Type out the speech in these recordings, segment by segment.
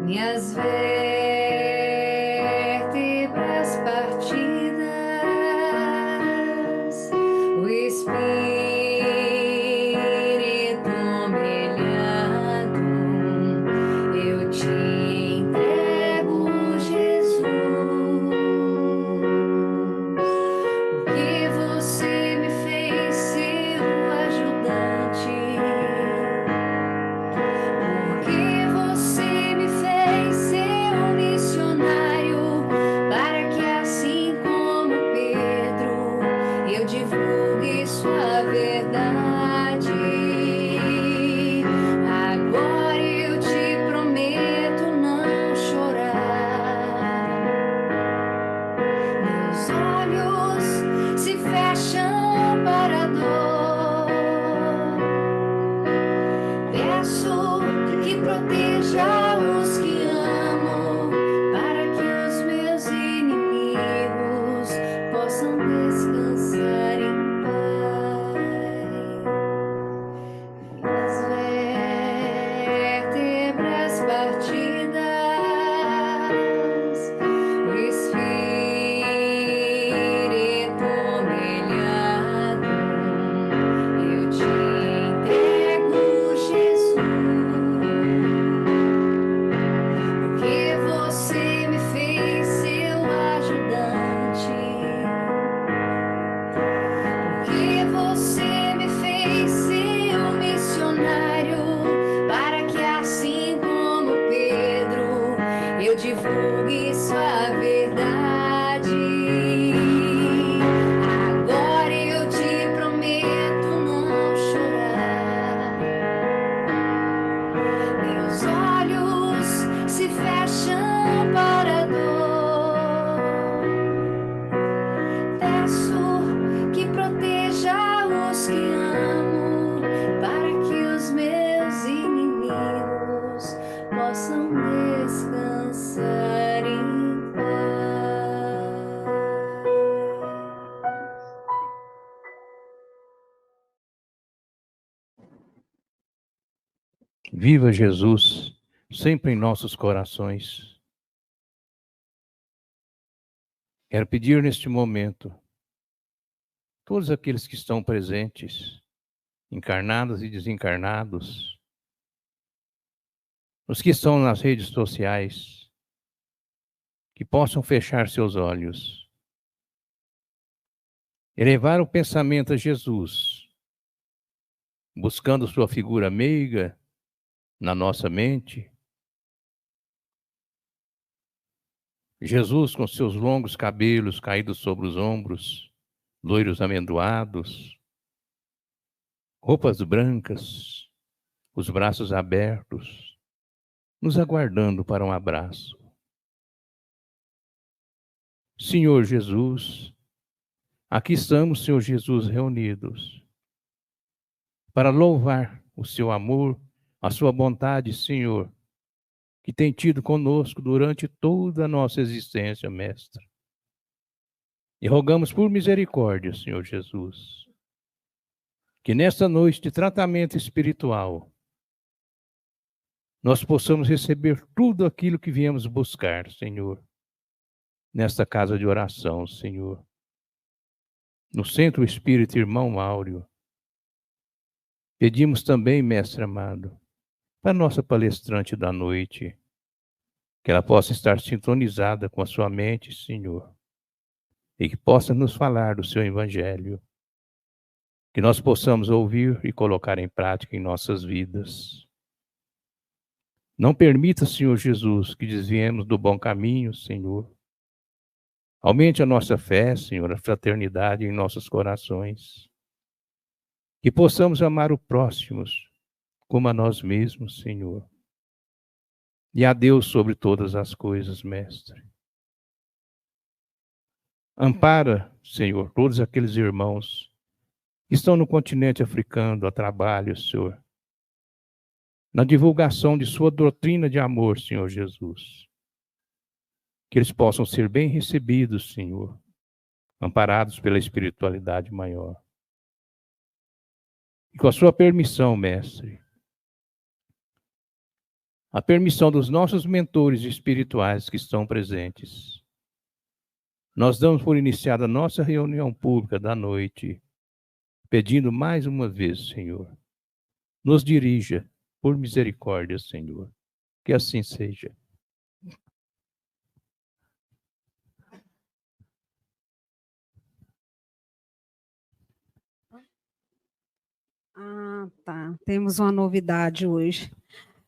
minhas vértebras partidas, o Espírito melhando, eu te entrego, Jesus. O que você me fez, seu ajudante? Porque você me fez ser um missionário, para que assim como Pedro, eu divulgue sua verdade. Agora eu te prometo não chorar. Meus olhos se fecham para a dor. Peço que proteja os que amo, para que os meus inimigos possam descansar em paz. Minhas vértebras partidas, o Espírito melhando, eu te entrego, Jesus. Porque você me fez seu ajudante. Porque você me fez ser um missionário, para que assim como Pedro, eu divulgue sua verdade. Agora eu te prometo não chorar. Meus olhos se fecham para a dor. Peço que proteja os que amo, para que os meus inimigos possam descansar em paz. Viva Jesus, sempre em nossos corações. Quero pedir neste momento, todos aqueles que estão presentes, encarnados e desencarnados, os que estão nas redes sociais, que possam fechar seus olhos, elevar o pensamento a Jesus, buscando sua figura meiga na nossa mente. Jesus com seus longos cabelos caídos sobre os ombros, loiros amendoados, roupas brancas, os braços abertos, nos aguardando para um abraço. Senhor Jesus, aqui estamos, Senhor Jesus, reunidos para louvar o seu amor, a sua bondade, Senhor, que tem tido conosco durante toda a nossa existência, Mestre. E rogamos por misericórdia, Senhor Jesus, que nesta noite de tratamento espiritual, nós possamos receber tudo aquilo que viemos buscar, Senhor, nesta casa de oração, Senhor. No Centro Espírita Irmão Áureo, pedimos também, Mestre amado, para a nossa palestrante da noite, que ela possa estar sintonizada com a sua mente, Senhor, e que possa nos falar do seu Evangelho, que nós possamos ouvir e colocar em prática em nossas vidas. Não permita, Senhor Jesus, que desviemos do bom caminho, Senhor. Aumente a nossa fé, Senhor, a fraternidade em nossos corações. Que possamos amar o próximo como a nós mesmos, Senhor. E a Deus sobre todas as coisas, Mestre. Ampara, Senhor, todos aqueles irmãos que estão no continente africano a trabalho, Senhor, na divulgação de sua doutrina de amor, Senhor Jesus. Que eles possam ser bem recebidos, Senhor, amparados pela espiritualidade maior. E com a sua permissão, Mestre, a permissão dos nossos mentores espirituais que estão presentes. Nós damos por iniciada a nossa reunião pública da noite, pedindo mais uma vez, Senhor, nos dirija por misericórdia, Senhor, que assim seja. Ah, tá. Temos uma novidade hoje.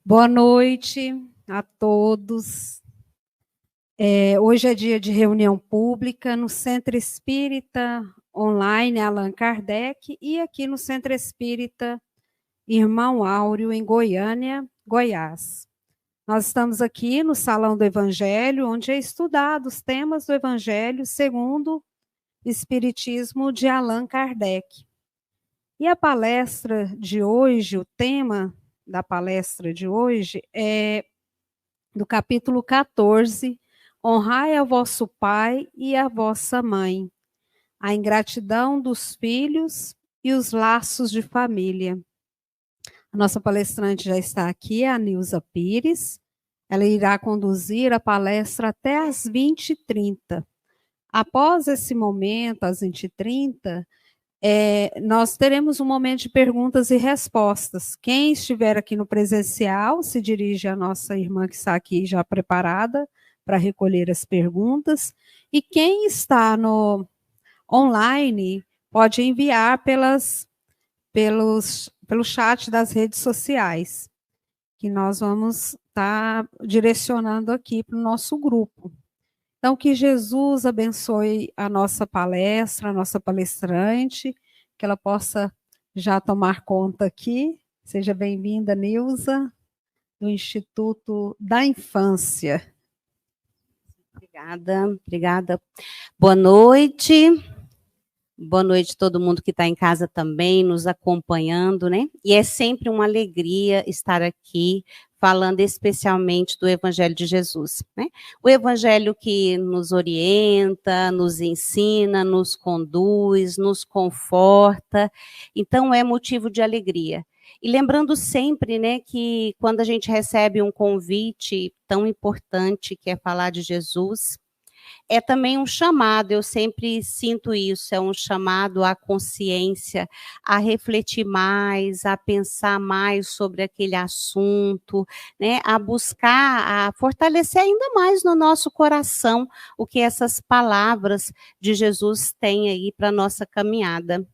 Boa noite a todos. Hoje é dia de reunião pública no Centro Espírita Online Allan Kardec e aqui no Centro Espírita Irmão Áureo, em Goiânia, Goiás. Nós estamos aqui no Salão do Evangelho, onde é estudado os temas do Evangelho segundo o Espiritismo de Allan Kardec. E a palestra de hoje, o tema da palestra de hoje é do capítulo 14, Honrai a vosso pai e a vossa mãe, a ingratidão dos filhos e os laços de família. A nossa palestrante já está aqui, a Nilza Pires. Ela irá conduzir a palestra até às 20h30. Após esse momento, às 20h30, nós teremos um momento de perguntas e respostas. Quem estiver aqui no presencial, se dirige à nossa irmã que está aqui já preparada para recolher as perguntas. E quem está no online pode enviar pelo chat das redes sociais, que nós vamos estar direcionando aqui para o nosso grupo. Então, que Jesus abençoe a nossa palestra, a nossa palestrante, que ela possa já tomar conta aqui. Seja bem-vinda, Nilza, do Instituto da Infância. Obrigada. Boa noite todo mundo que está em casa também, nos acompanhando, né? E é sempre uma alegria estar aqui, falando especialmente do Evangelho de Jesus, né? O Evangelho que nos orienta, nos ensina, nos conduz, nos conforta, então é motivo de alegria. E lembrando sempre, né, que quando a gente recebe um convite tão importante, que é falar de Jesus, é também um chamado, eu sempre sinto isso, é um chamado à consciência, a refletir mais, a pensar mais sobre aquele assunto, né, a buscar, a fortalecer ainda mais no nosso coração o que essas palavras de Jesus têm aí para a nossa caminhada.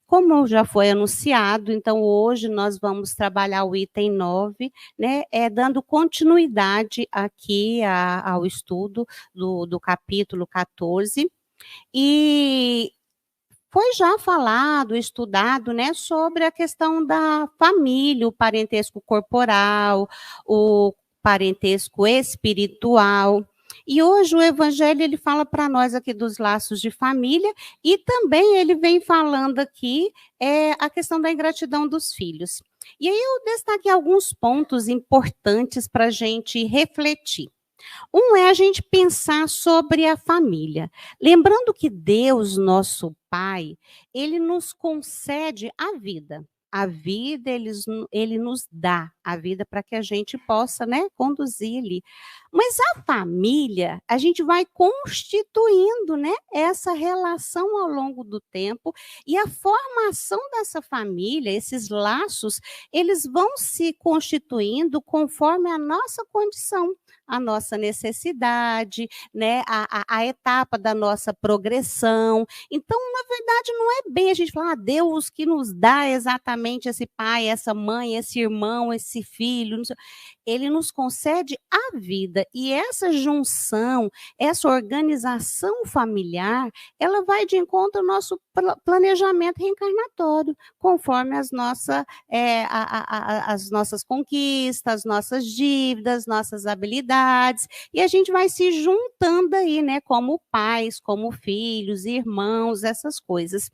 Como já foi anunciado, então hoje nós vamos trabalhar o item 9, né, dando continuidade aqui ao estudo do capítulo 14, e foi já falado, estudado, né, sobre a questão da família, o parentesco corporal, o parentesco espiritual. E hoje o Evangelho ele fala para nós aqui dos laços de família e também ele vem falando aqui a questão da ingratidão dos filhos. E aí eu destaquei alguns pontos importantes para a gente refletir. Um é a gente pensar sobre a família. Lembrando que Deus, nosso Pai, ele nos concede a vida. A vida, ele nos dá a vida para que a gente possa, né, conduzir ali. Mas a família, a gente vai constituindo, né, essa relação ao longo do tempo e a formação dessa família, esses laços, eles vão se constituindo conforme a nossa condição, a nossa necessidade, né, a etapa da nossa progressão. Então, na verdade, não é bem a gente falar, Deus que nos dá exatamente esse pai, essa mãe, esse irmão, esse filho, ele nos concede a vida. E essa junção, essa organização familiar, ela vai de encontro ao nosso planejamento reencarnatório, conforme as nossas conquistas, as nossas dívidas, nossas habilidades, e a gente vai se juntando aí, né, como pais, como filhos, irmãos, essas coisas.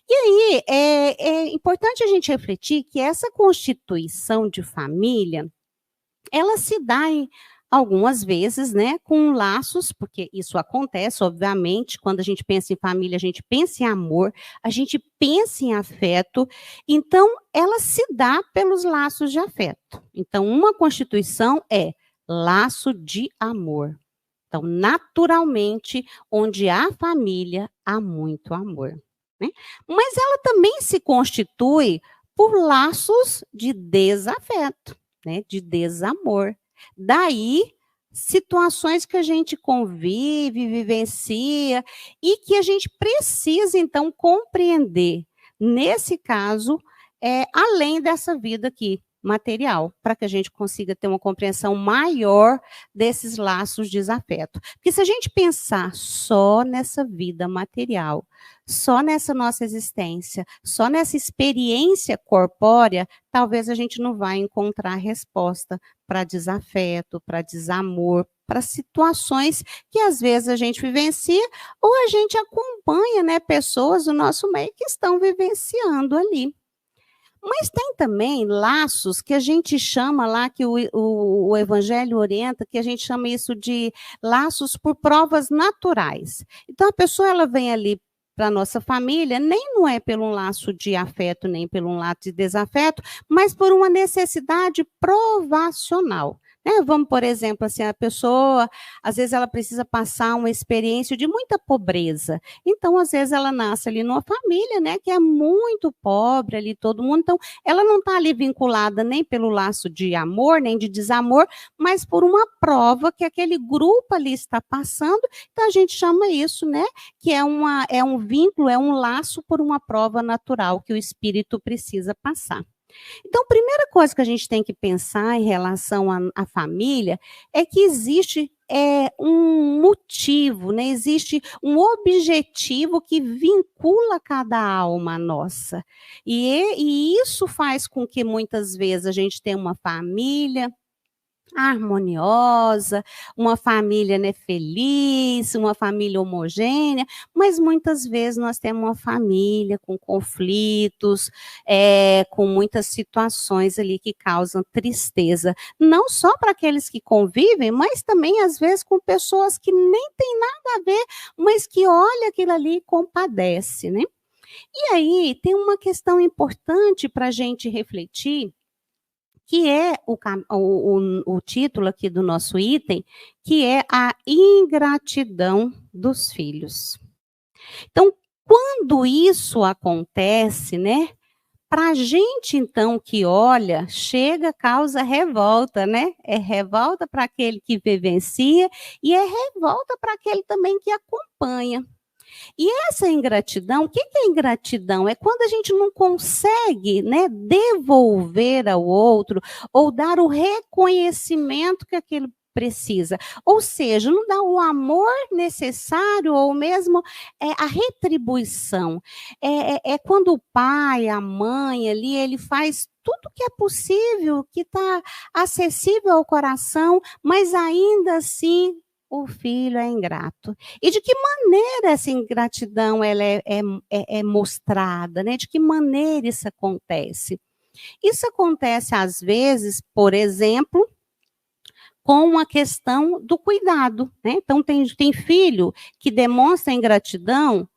E aí, é importante a gente refletir que essa constituição de família, ela se dá algumas vezes, né, com laços, porque isso acontece, obviamente, quando a gente pensa em família, a gente pensa em amor, a gente pensa em afeto, então ela se dá pelos laços de afeto. Então, uma constituição é laço de amor. Então, naturalmente, onde há família, há muito amor, né? Mas ela também se constitui por laços de desafeto, né, de desamor. Daí, situações que a gente convive, vivencia, e que a gente precisa, então, compreender, nesse caso, além dessa vida aqui, material, para que a gente consiga ter uma compreensão maior desses laços de desafeto. Porque se a gente pensar só nessa vida material, só nessa nossa existência, só nessa experiência corpórea, talvez a gente não vai encontrar resposta para desafeto, para desamor, para situações que às vezes a gente vivencia ou a gente acompanha, né, pessoas do nosso meio que estão vivenciando ali. Mas tem também laços que a gente chama lá, que o Evangelho orienta, que a gente chama isso de laços por provas naturais. Então, a pessoa ela vem ali para a nossa família, nem não é pelo um laço de afeto, nem pelo um laço de desafeto, mas por uma necessidade provacional. Né? Vamos, por exemplo, assim, a pessoa, às vezes ela precisa passar uma experiência de muita pobreza. Então, às vezes ela nasce ali numa família, né, que é muito pobre ali, todo mundo. Então, ela não está ali vinculada nem pelo laço de amor, nem de desamor, mas por uma prova que aquele grupo ali está passando. Então, a gente chama isso, né, que é um vínculo, é um laço por uma prova natural que o espírito precisa passar. Então, a primeira coisa que a gente tem que pensar em relação à família é que existe um motivo, né? Existe um objetivo que vincula cada alma nossa. E isso faz com que muitas vezes a gente tenha uma família harmoniosa, uma família, né, feliz, uma família homogênea, mas muitas vezes nós temos uma família com conflitos, com muitas situações ali que causam tristeza, não só para aqueles que convivem, mas também às vezes com pessoas que nem tem nada a ver, mas que olha aquilo ali e compadece, né? E aí tem uma questão importante para a gente refletir, que é o título aqui do nosso item, que é a ingratidão dos filhos. Então, quando isso acontece, né, para a gente, então, que olha, chega, causa revolta, né? É revolta para aquele que vivencia e é revolta para aquele também que acompanha. E essa ingratidão, o que é ingratidão? É quando a gente não consegue, né, devolver ao outro ou dar o reconhecimento que aquele precisa. Ou seja, não dá o amor necessário ou mesmo a retribuição. É quando o pai, a mãe ali, ele faz tudo que é possível, que está acessível ao coração, mas ainda assim o filho é ingrato. E de que maneira essa ingratidão ela é mostrada, né? De que maneira isso acontece? Isso acontece, às vezes, por exemplo, com a questão do cuidado, né? Então, tem filho que demonstra ingratidão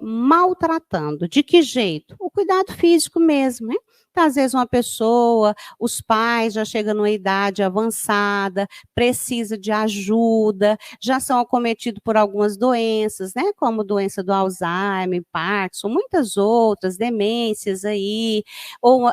maltratando. De que jeito? O cuidado físico mesmo, né? Então, às vezes uma pessoa, os pais já chegam numa idade avançada, precisa de ajuda, já são acometidos por algumas doenças, né? Como doença do Alzheimer, Parkinson, muitas outras, demências aí, ou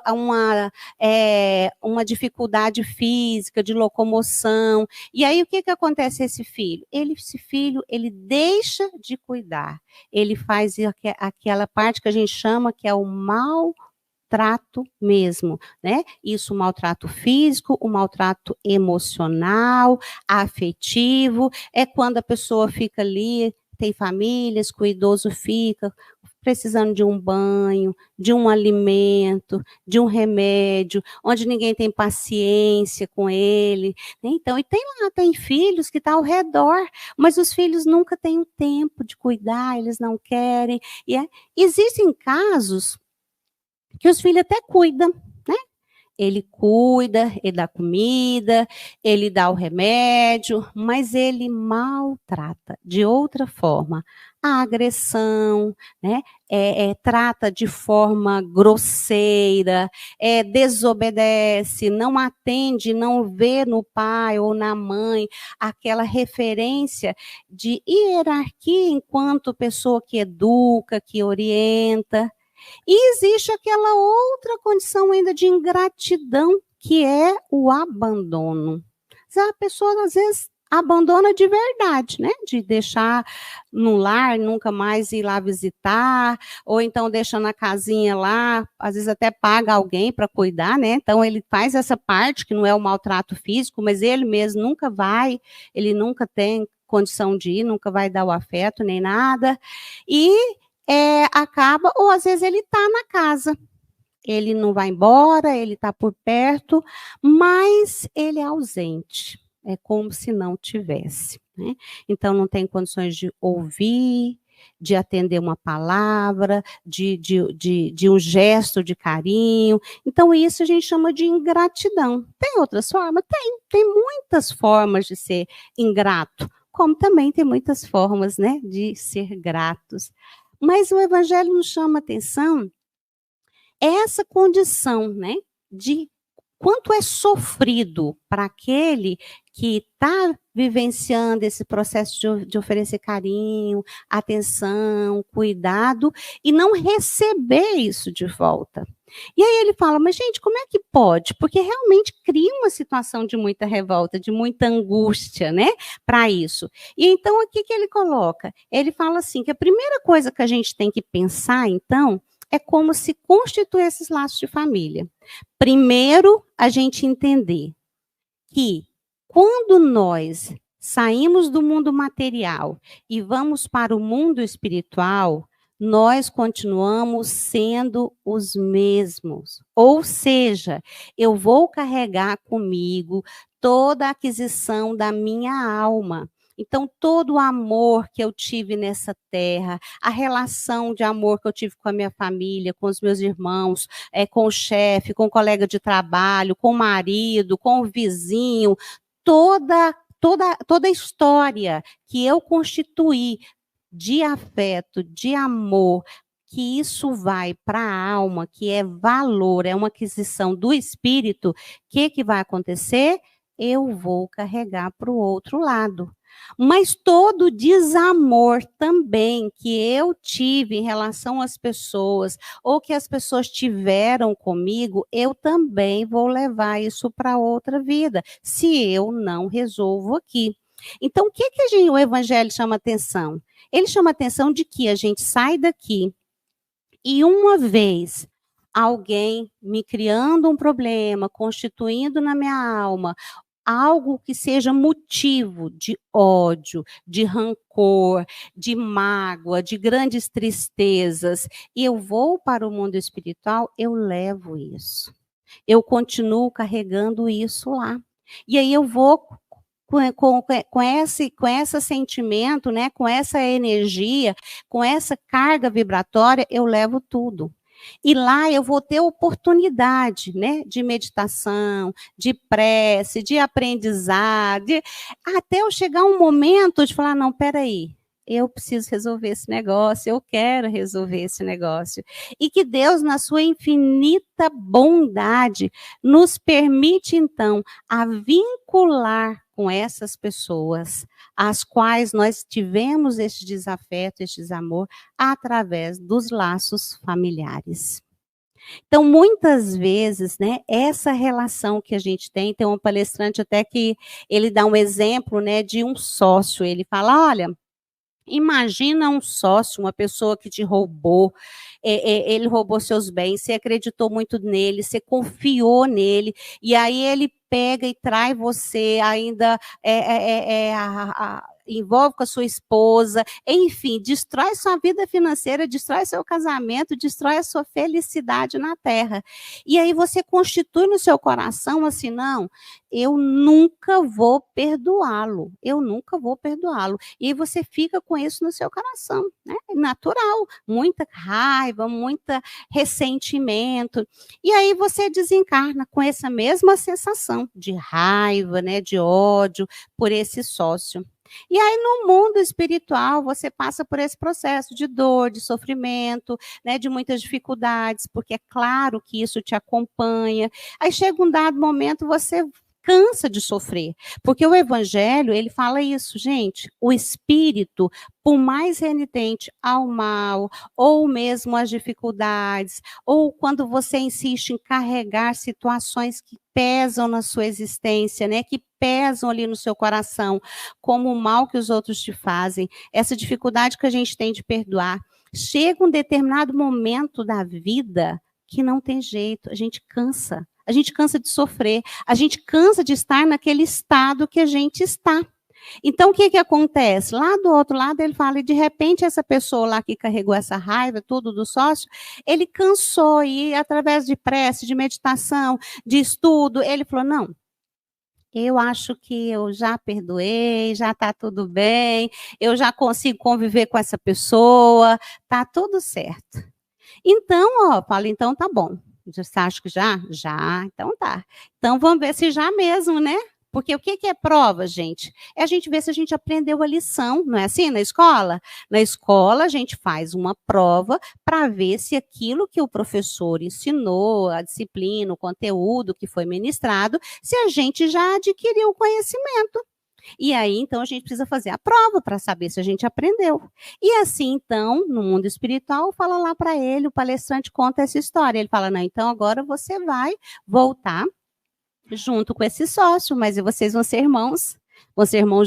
uma dificuldade física de locomoção. E aí, o que acontece a esse filho? Esse filho, ele deixa de cuidar. Ele faz aquela parte que a gente chama que é o maltrato mesmo, né? Isso, o maltrato físico, o maltrato emocional, afetivo, é quando a pessoa fica ali, tem famílias, que o idoso fica precisando de um banho, de um alimento, de um remédio, onde ninguém tem paciência com ele. Então, e tem filhos que estão ao redor, mas os filhos nunca têm o tempo de cuidar, eles não querem. Existem casos que os filhos até cuidam, né? Ele cuida, ele dá comida, ele dá o remédio, mas ele maltrata de outra forma. A agressão, né? Trata de forma grosseira, desobedece, não atende, não vê no pai ou na mãe aquela referência de hierarquia enquanto pessoa que educa, que orienta. E existe aquela outra condição ainda de ingratidão, que é o abandono. A pessoa, às vezes, abandona de verdade, né? De deixar no lar, nunca mais ir lá visitar, ou então deixa na casinha lá, às vezes até paga alguém para cuidar, né? Então, ele faz essa parte, que não é o maltrato físico, mas ele mesmo nunca vai, ele nunca tem condição de ir, nunca vai dar o afeto, nem nada. E acaba, ou às vezes ele está na casa, ele não vai embora, ele está por perto, mas ele é ausente, é como se não tivesse, né? Então não tem condições de ouvir, de atender uma palavra, de um gesto de carinho. Então isso a gente chama de ingratidão. Tem outras formas? Tem muitas formas de ser ingrato, como também tem muitas formas, né, de ser gratos. Mas o Evangelho nos chama a atenção essa condição, né, de quanto é sofrido para aquele que está vivenciando esse processo de oferecer carinho, atenção, cuidado, e não receber isso de volta. E aí ele fala, mas gente, como é que pode? Porque realmente cria uma situação de muita revolta, de muita angústia, né, para isso. E então, aqui que ele coloca? Ele fala assim, que a primeira coisa que a gente tem que pensar, então, é como se constituir esses laços de família. Primeiro, a gente entender que quando nós saímos do mundo material e vamos para o mundo espiritual, nós continuamos sendo os mesmos. Ou seja, eu vou carregar comigo toda a aquisição da minha alma. Então, todo o amor que eu tive nessa terra, a relação de amor que eu tive com a minha família, com os meus irmãos, com o chefe, com o colega de trabalho, com o marido, com o vizinho, toda a história que eu constituí de afeto, de amor, que isso vai para a alma, que é valor, é uma aquisição do espírito, o que vai acontecer? Eu vou carregar para o outro lado. Mas todo desamor também que eu tive em relação às pessoas, ou que as pessoas tiveram comigo, eu também vou levar isso para outra vida, se eu não resolvo aqui. Então, o que o Evangelho chama atenção? Ele chama atenção de que a gente sai daqui e uma vez alguém me criando um problema, constituindo na minha alma algo que seja motivo de ódio, de rancor, de mágoa, de grandes tristezas, e eu vou para o mundo espiritual, eu levo isso. Eu continuo carregando isso lá. E aí eu vou com esse sentimento, né, com essa energia, com essa carga vibratória, eu levo tudo. E lá eu vou ter oportunidade, né, de meditação, de prece, de aprendizado, até eu chegar um momento de falar, não, peraí, eu preciso resolver esse negócio, eu quero resolver esse negócio. E que Deus, na sua infinita bondade, nos permite, então, a vincular com essas pessoas, as quais nós tivemos este desafeto, este desamor, através dos laços familiares. Então, muitas vezes, né, essa relação que a gente tem um palestrante até que ele dá um exemplo, né, de um sócio, ele fala, olha, imagina um sócio, uma pessoa que te roubou, ele roubou seus bens, você acreditou muito nele, você confiou nele, e aí ele pega e trai você ainda envolve com a sua esposa, enfim, destrói sua vida financeira, destrói seu casamento, destrói a sua felicidade na terra. E aí você constitui no seu coração assim, não, eu nunca vou perdoá-lo, eu nunca vou perdoá-lo. E aí você fica com isso no seu coração, né? É natural, muita raiva, muita ressentimento. E aí você desencarna com essa mesma sensação de raiva, né, de ódio por esse sócio. E aí, no mundo espiritual, você passa por esse processo de dor, de sofrimento, né, de muitas dificuldades, porque é claro que isso te acompanha. Aí chega um dado momento, você cansa de sofrer, porque o evangelho, ele fala isso, gente, o espírito, por mais renitente ao mal, ou mesmo às dificuldades, ou quando você insiste em carregar situações que pesam na sua existência, né, que pesam ali no seu coração, como o mal que os outros te fazem, essa dificuldade que a gente tem de perdoar, chega um determinado momento da vida que não tem jeito, a gente cansa de sofrer, a gente cansa de estar naquele estado que a gente está. Então, o que acontece? Lá do outro lado, ele fala, e de repente, essa pessoa lá que carregou essa raiva, tudo do sócio, ele cansou, e através de prece, de meditação, de estudo, ele falou, não, eu acho que eu já perdoei, já está tudo bem, eu já consigo conviver com essa pessoa, está tudo certo. Então, fala, então tá bom. Você acha que já? Já, então tá. Então vamos ver se já mesmo, né? Porque o que é prova, gente? É a gente ver se a gente aprendeu a lição, não é assim na escola? Na escola a gente faz uma prova para ver se aquilo que o professor ensinou, a disciplina, o conteúdo que foi ministrado, se a gente já adquiriu o conhecimento. E aí, então, a gente precisa fazer a prova para saber se a gente aprendeu. E assim, então, no mundo espiritual, fala lá para ele, o palestrante conta essa história. Ele fala, não, então agora você vai voltar junto com esse sócio, mas vocês vão ser irmãos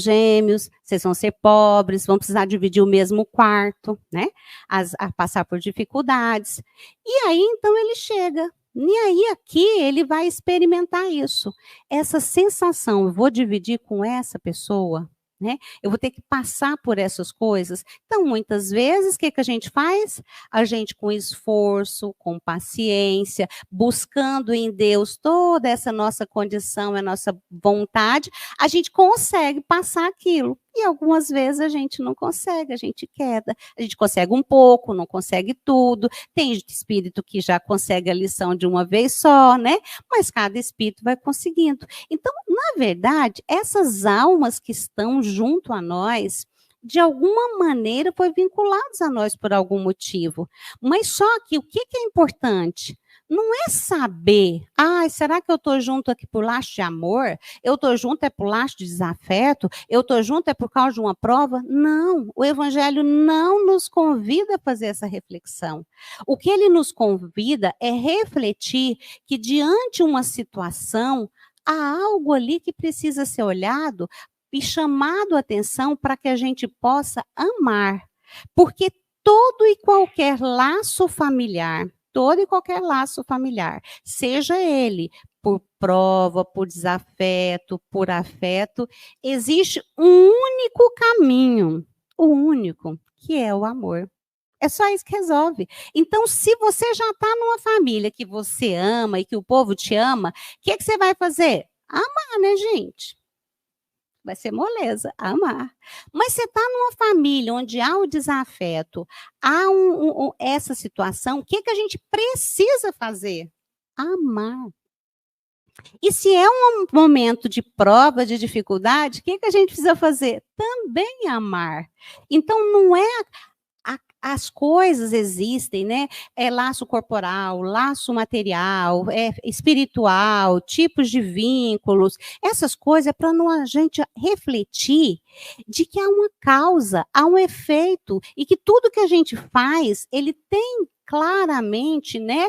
gêmeos, vocês vão ser pobres, vão precisar dividir o mesmo quarto, né? A passar por dificuldades. E aí, então, ele chega. E aí, aqui, ele vai experimentar isso. Essa sensação, eu vou dividir com essa pessoa, né? Eu vou ter que passar por essas coisas. Então, muitas vezes, o que a gente faz? A gente, com esforço, com paciência, buscando em Deus toda essa nossa condição, a nossa vontade, a gente consegue passar aquilo. E algumas vezes a gente não consegue, a gente queda. A gente consegue um pouco, não consegue tudo. Tem espírito que já consegue a lição de uma vez só, né? Mas cada espírito vai conseguindo. Então, na verdade, essas almas que estão junto a nós, de alguma maneira, foi vinculados a nós por algum motivo. Mas só que o que é importante? Não é saber, será que eu estou junto aqui por laço de amor? Eu estou junto por laço de desafeto? Eu estou junto por causa de uma prova? Não, o Evangelho não nos convida a fazer essa reflexão. O que ele nos convida é refletir que diante de uma situação, há algo ali que precisa ser olhado e chamado a atenção para que a gente possa amar. Porque todo e qualquer laço familiar, seja ele por prova, por desafeto, por afeto, existe um único caminho, o único, que é o amor. É só isso que resolve. Então, se você já está numa família que você ama e que o povo te ama, o que você vai fazer? Amar, né, gente? Vai ser moleza, amar. Mas você está numa família onde há o desafeto, há essa situação, o que a gente precisa fazer? Amar. E se é um momento de prova, de dificuldade, o que a gente precisa fazer? Também amar. Então, não é... As coisas existem, né? É laço corporal, laço material, espiritual, tipos de vínculos. Essas coisas é para a gente refletir de que há uma causa, há um efeito, e que tudo que a gente faz, ele tem claramente, né,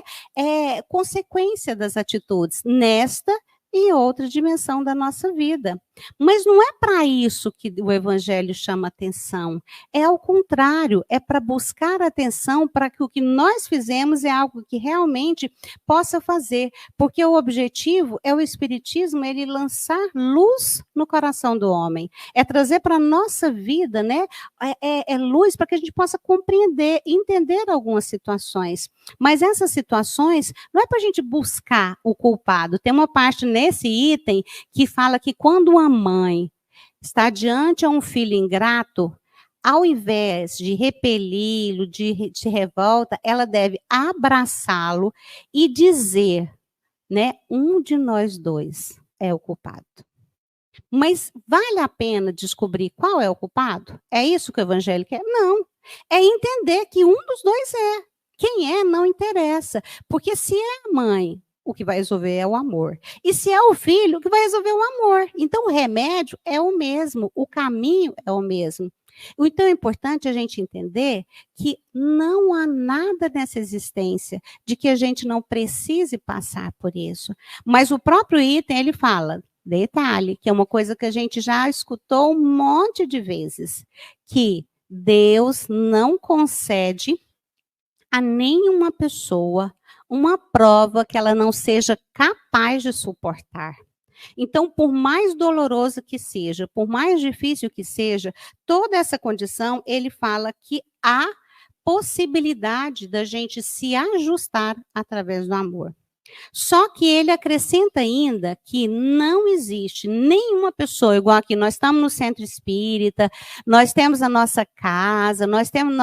consequência das atitudes, nesta e outra dimensão da nossa vida. Mas não é para isso que o Evangelho chama atenção. É ao contrário, é para buscar atenção para que o que nós fizemos é algo que realmente possa fazer. Porque o objetivo é o Espiritismo, ele lançar luz no coração do homem. É trazer para a nossa vida, né? É luz para que a gente possa compreender, entender algumas situações. Mas essas situações não é para a gente buscar o culpado. Tem uma parte nesse item que fala que quando uma mãe está diante a um filho ingrato, ao invés de repeli-lo, de revolta, ela deve abraçá-lo e dizer, né, um de nós dois é o culpado. Mas vale a pena descobrir qual é o culpado? É isso que o Evangelho quer? Não. É entender que um dos dois é. Quem é, não interessa. Porque se é a mãe, o que vai resolver é o amor. E se é o filho, o que vai resolver é o amor. Então, o remédio é o mesmo, o caminho é o mesmo. Então, é importante a gente entender que não há nada nessa existência de que a gente não precise passar por isso. Mas o próprio item, ele fala, detalhe, que é uma coisa que a gente já escutou um monte de vezes, que Deus não concede a nenhuma pessoa uma prova que ela não seja capaz de suportar. Então, por mais doloroso que seja, por mais difícil que seja, toda essa condição, ele fala que há possibilidade da gente se ajustar através do amor. Só que ele acrescenta ainda que não existe nenhuma pessoa, igual aqui, nós estamos no centro espírita, nós temos a nossa casa, nós temos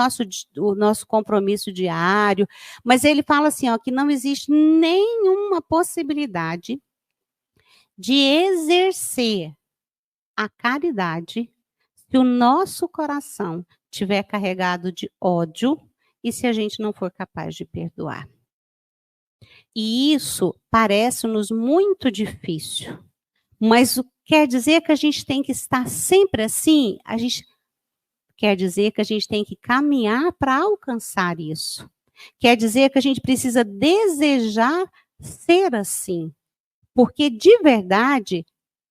o nosso compromisso diário, mas ele fala assim, ó, que não existe nenhuma possibilidade de exercer a caridade se o nosso coração estiver carregado de ódio e se a gente não for capaz de perdoar. E isso parece-nos muito difícil, mas quer dizer que a gente tem que estar sempre assim? A gente quer dizer que a gente tem que caminhar para alcançar isso. Quer dizer que a gente precisa desejar ser assim. Porque, de verdade,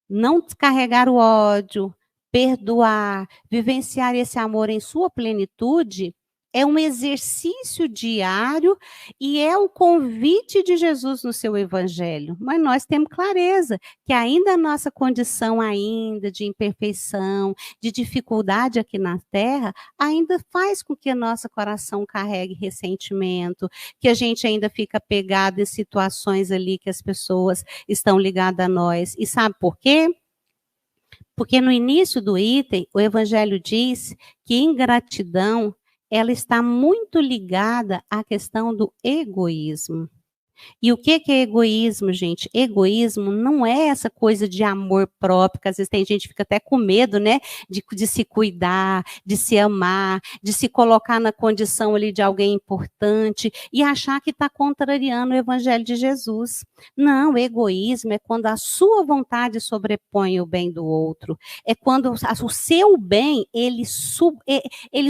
não descarregar o ódio, perdoar, vivenciar esse amor em sua plenitude, é um exercício diário e é o convite de Jesus no seu evangelho. Mas nós temos clareza que ainda a nossa condição ainda de imperfeição, de dificuldade aqui na Terra, ainda faz com que o nosso coração carregue ressentimento, que a gente ainda fica pegado em situações ali que as pessoas estão ligadas a nós. E sabe por quê? Porque no início do item, o evangelho diz que ingratidão ela está muito ligada à questão do egoísmo. E o que é egoísmo, gente? Egoísmo não é essa coisa de amor próprio, que às vezes tem gente que fica até com medo, né? De se cuidar, de se amar, de se colocar na condição ali de alguém importante e achar que está contrariando o evangelho de Jesus. Não, egoísmo é quando a sua vontade sobrepõe o bem do outro. É quando o seu bem, ele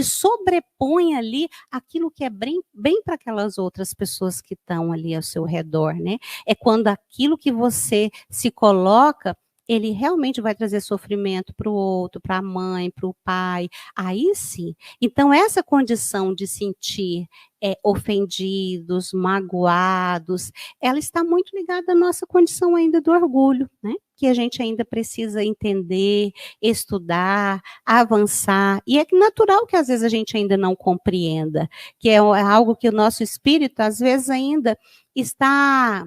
sobrepõe ali aquilo que é bem para aquelas outras pessoas que estão ali ao seu redor, né? É quando aquilo que você se coloca, ele realmente vai trazer sofrimento para o outro, para a mãe, para o pai. Aí sim. Então, essa condição de sentir ofendidos, magoados, ela está muito ligada à nossa condição ainda do orgulho, né? Que a gente ainda precisa entender, estudar, avançar. E é natural que às vezes a gente ainda não compreenda, que é algo que o nosso espírito, às vezes, ainda está...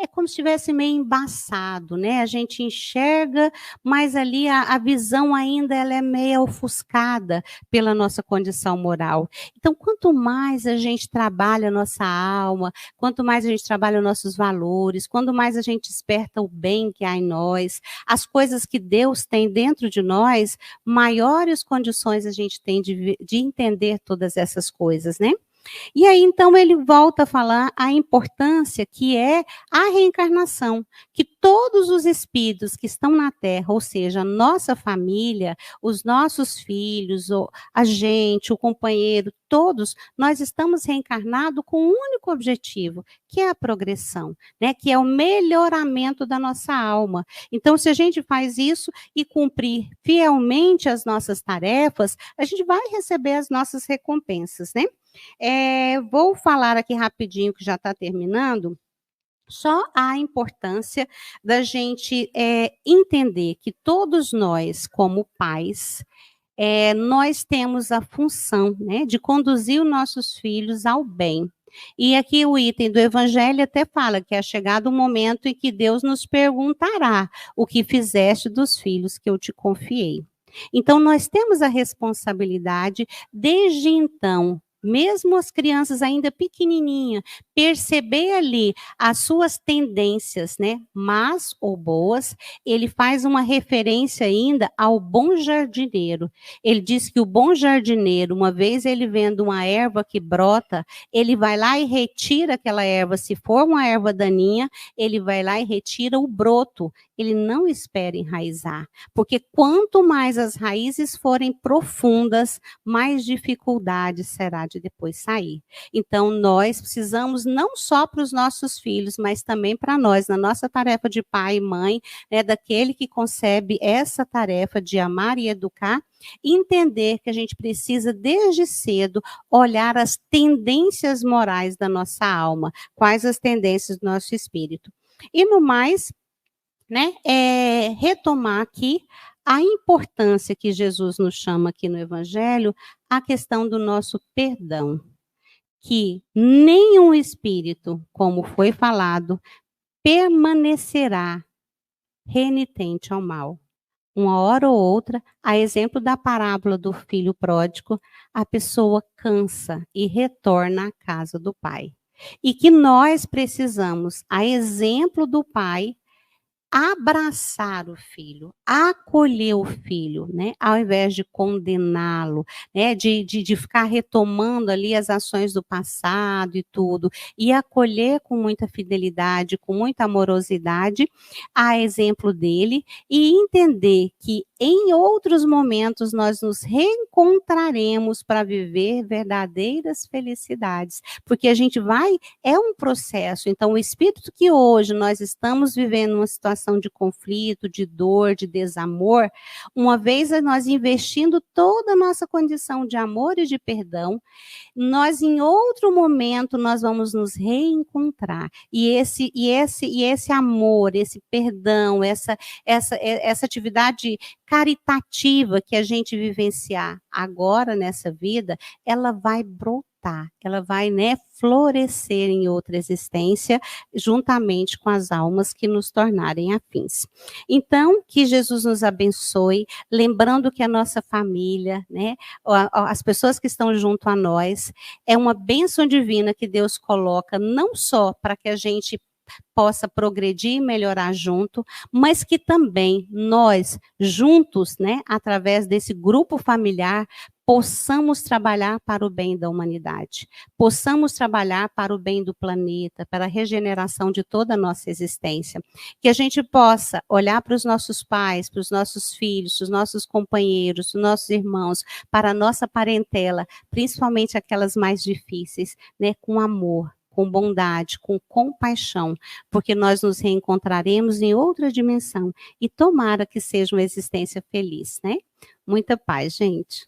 É como se estivesse meio embaçado, né? A gente enxerga, mas ali a visão ainda ela é meio ofuscada pela nossa condição moral. Então, quanto mais a gente trabalha a nossa alma, quanto mais a gente trabalha os nossos valores, quanto mais a gente desperta o bem que há em nós, as coisas que Deus tem dentro de nós, maiores condições a gente tem de entender todas essas coisas, né? E aí, então, ele volta a falar a importância que é a reencarnação, que todos os espíritos que estão na Terra, ou seja, a nossa família, os nossos filhos, a gente, o companheiro, todos, nós estamos reencarnados com um único objetivo, que é a progressão, né? Que é o melhoramento da nossa alma. Então, se a gente faz isso e cumprir fielmente as nossas tarefas, a gente vai receber as nossas recompensas, né? Vou falar aqui rapidinho, que já está terminando, só a importância da gente entender que todos nós, como pais, nós temos a função, né, de conduzir os nossos filhos ao bem. E aqui o item do Evangelho até fala que é chegado o momento em que Deus nos perguntará o que fizeste dos filhos que eu te confiei. Então, nós temos a responsabilidade, desde então, mesmo as crianças ainda pequenininhas, perceber ali as suas tendências, né, más ou boas. Ele faz uma referência ainda ao bom jardineiro. Ele diz que o bom jardineiro, uma vez ele vendo uma erva que brota, ele vai lá e retira aquela erva. Se for uma erva daninha, ele vai lá e retira o broto. Ele não espera enraizar, porque quanto mais as raízes forem profundas, mais dificuldade será de depois sair. Então, nós precisamos não só para os nossos filhos, mas também para nós, na nossa tarefa de pai e mãe, né, daquele que concebe essa tarefa de amar e educar, entender que a gente precisa, desde cedo, olhar as tendências morais da nossa alma, quais as tendências do nosso espírito. E no mais, né, retomar aqui a importância que Jesus nos chama aqui no Evangelho, a questão do nosso perdão. Que nenhum espírito, como foi falado, permanecerá renitente ao mal. Uma hora ou outra, a exemplo da parábola do filho pródigo, a pessoa cansa e retorna à casa do pai. E que nós precisamos, a exemplo do pai, abraçar o filho, acolher o filho, né? Ao invés de condená-lo, né? De ficar retomando ali as ações do passado e tudo, e acolher com muita fidelidade, com muita amorosidade, a exemplo dele, e entender que em outros momentos nós nos reencontraremos para viver verdadeiras felicidades, porque a gente é um processo. Então, o espírito que hoje nós estamos vivendo uma situação de conflito, de dor, de desamor, uma vez nós investindo toda a nossa condição de amor e de perdão, nós em outro momento nós vamos nos reencontrar. E esse amor, esse perdão, essa atividade caritativa que a gente vivenciar agora nessa vida, ela vai brotar, ela vai, né, florescer em outra existência, juntamente com as almas que nos tornarem afins. Então, que Jesus nos abençoe, lembrando que a nossa família, né, as pessoas que estão junto a nós, é uma bênção divina que Deus coloca, não só para que a gente possa progredir e melhorar junto, mas que também nós, juntos, né, através desse grupo familiar, possamos trabalhar para o bem da humanidade, possamos trabalhar para o bem do planeta, para a regeneração de toda a nossa existência, que a gente possa olhar para os nossos pais, para os nossos filhos, para os nossos companheiros, para os nossos irmãos, para a nossa parentela, principalmente aquelas mais difíceis, né, com amor, com bondade, com compaixão, porque nós nos reencontraremos em outra dimensão e tomara que seja uma existência feliz, né? Muita paz, gente.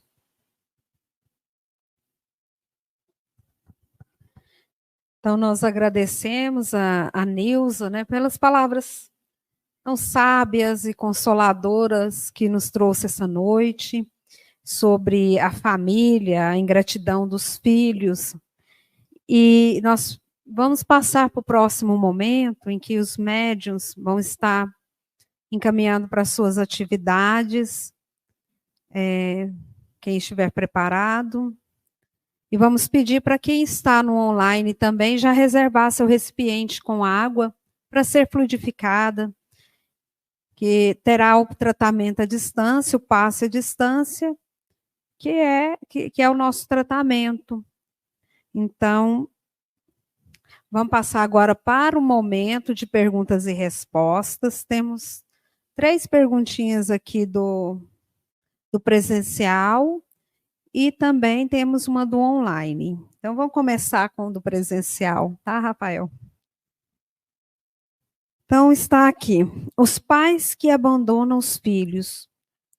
Então, nós agradecemos a Nilza, né, pelas palavras tão sábias e consoladoras que nos trouxe essa noite, sobre a família, a ingratidão dos filhos. E nós vamos passar para o próximo momento em que os médiuns vão estar encaminhando para suas atividades, quem estiver preparado. E vamos pedir para quem está no online também já reservar seu recipiente com água para ser fluidificada, que terá o tratamento à distância, o passe à distância, que é o nosso tratamento. Então, Vamos passar agora para o momento de perguntas e respostas. Temos 3 perguntinhas aqui do presencial e também temos uma do online. Então, vamos começar com o do presencial, tá, Rafael? Então, está aqui. Os pais que abandonam os filhos.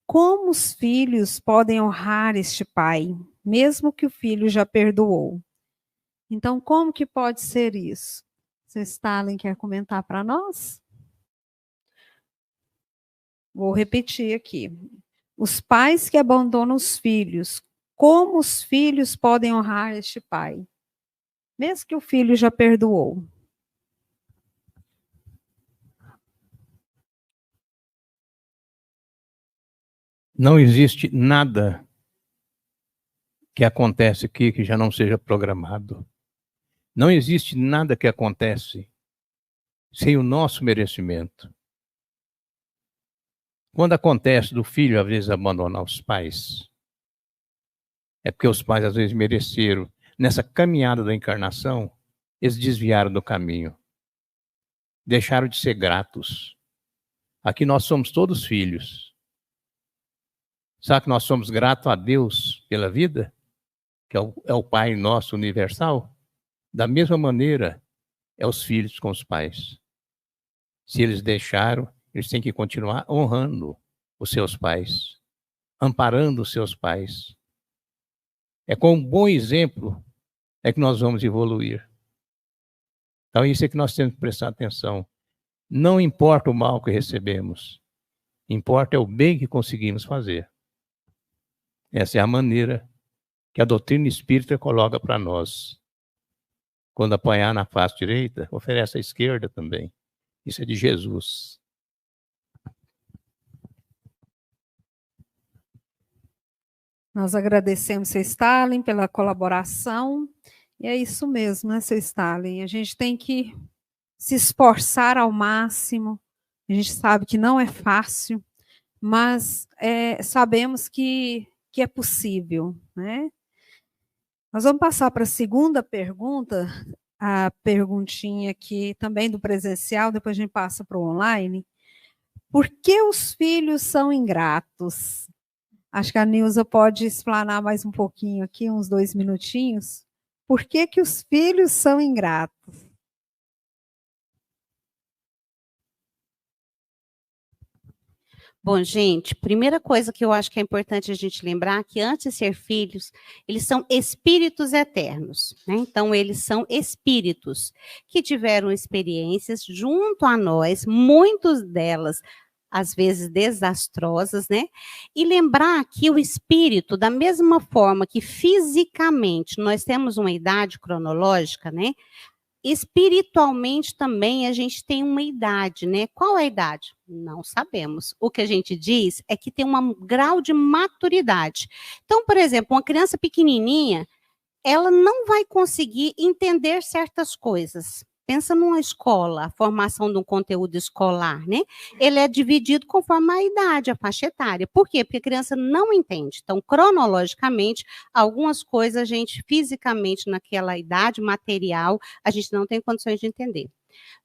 Como os filhos podem honrar este pai, mesmo que o filho já perdoou? Então, como que pode ser isso? Se Stalin quer comentar para nós? Vou repetir aqui. Os pais que abandonam os filhos, como os filhos podem honrar este pai, mesmo que o filho já perdoou? Não existe nada que acontece aqui que já não seja programado. Não existe nada que acontece sem o nosso merecimento. Quando acontece do filho, às vezes, abandonar os pais, é porque os pais, às vezes, mereceram. Nessa caminhada da encarnação, eles desviaram do caminho. Deixaram de ser gratos. Aqui nós somos todos filhos. Sabe que nós somos gratos a Deus pela vida? Que é o Pai nosso universal? Da mesma maneira, é os filhos com os pais. Se eles deixaram, eles têm que continuar honrando os seus pais, amparando os seus pais. É com um bom exemplo é que nós vamos evoluir. Então, isso é que nós temos que prestar atenção. Não importa o mal que recebemos, importa é o bem que conseguimos fazer. Essa é a maneira que a doutrina espírita coloca para nós. Quando apanhar na face direita, oferece à esquerda também. Isso é de Jesus. Nós agradecemos, seu Stalin, pela colaboração. E é isso mesmo, né, seu Stalin? A gente tem que se esforçar ao máximo. A gente sabe que não é fácil, mas sabemos que é possível, né? Nós vamos passar para a segunda pergunta, a perguntinha aqui também do presencial, depois a gente passa para o online. Por que os filhos são ingratos? Acho que a Nilza pode explanar mais um pouquinho aqui, uns 2 minutinhos. Por que os filhos são ingratos? Bom, gente, primeira coisa que eu acho que é importante a gente lembrar é que antes de ser filhos, eles são espíritos eternos, né? Então, eles são espíritos que tiveram experiências junto a nós, muitas delas às vezes desastrosas, né? E lembrar que o espírito, da mesma forma que fisicamente nós temos uma idade cronológica, né? Espiritualmente também a gente tem uma idade, né? Qual é a idade? Não sabemos. O que a gente diz é que tem um grau de maturidade. Então, por exemplo, uma criança pequenininha, ela não vai conseguir entender certas coisas. Pensa numa escola, a formação de um conteúdo escolar, né? Ele é dividido conforme a idade, a faixa etária. Por quê? Porque a criança não entende. Então, cronologicamente, algumas coisas a gente, fisicamente, naquela idade material, a gente não tem condições de entender.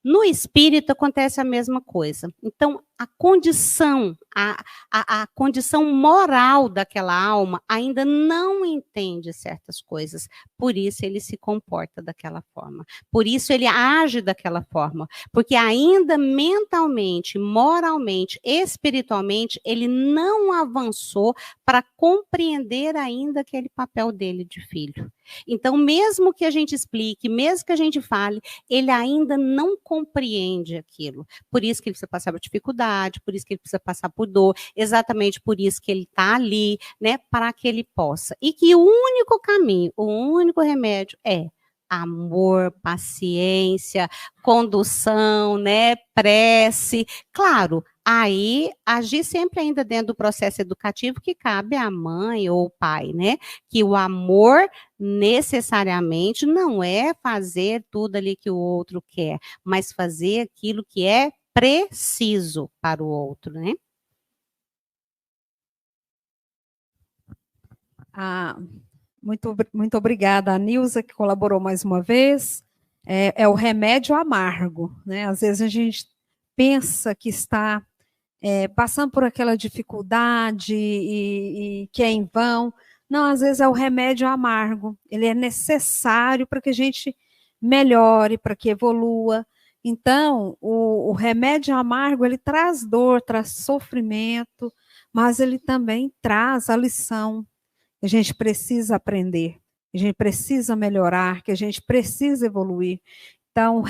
No espírito acontece a mesma coisa. Então, a condição, a condição moral daquela alma ainda não entende certas coisas. Por isso ele se comporta daquela forma. Por isso ele age daquela forma. Porque ainda mentalmente, moralmente, espiritualmente, ele não avançou para compreender ainda aquele papel dele de filho. Então, mesmo que a gente explique, mesmo que a gente fale, ele ainda não compreende aquilo. Por isso que ele precisa passar por dificuldade, por isso que ele precisa passar por dor, exatamente por isso que ele está ali, né, para que ele possa. E que o único caminho, o único remédio é amor, paciência, condução, né, prece. Claro, aí agir sempre ainda dentro do processo educativo que cabe à mãe ou ao pai, né? Que o amor necessariamente não é fazer tudo ali que o outro quer, mas fazer aquilo que é preciso para o outro, né? Muito obrigada a Nilza, que colaborou mais uma vez. é o remédio amargo, né? Às vezes a gente pensa que está passando por aquela dificuldade e que é em vão. Não, às vezes é o remédio amargo. Ele é necessário para que a gente melhore, para que evolua. Então, o remédio amargo, ele traz dor, traz sofrimento, mas ele também traz a lição que a gente precisa aprender, que a gente precisa melhorar, que a gente precisa evoluir. Então,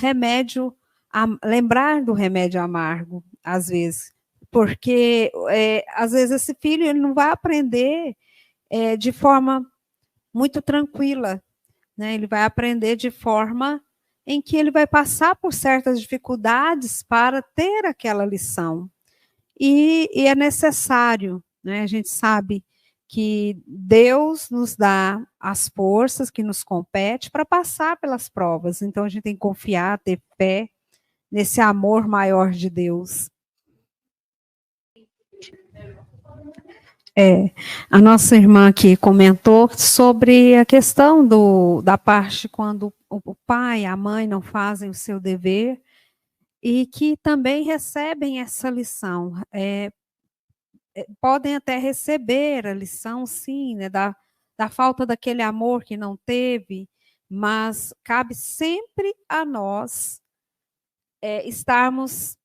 lembrar do remédio amargo, às vezes, porque às vezes esse filho ele não vai aprender de forma muito tranquila, né? Ele vai aprender de forma em que ele vai passar por certas dificuldades para ter aquela lição. E é necessário, né? A gente sabe que Deus nos dá as forças que nos compete para passar pelas provas. Então a gente tem que confiar, ter fé nesse amor maior de Deus. A nossa irmã aqui comentou sobre a questão da parte quando o pai e a mãe não fazem o seu dever e que também recebem essa lição. Podem até receber a lição, sim, né, da falta daquele amor que não teve, mas cabe sempre a nós estarmos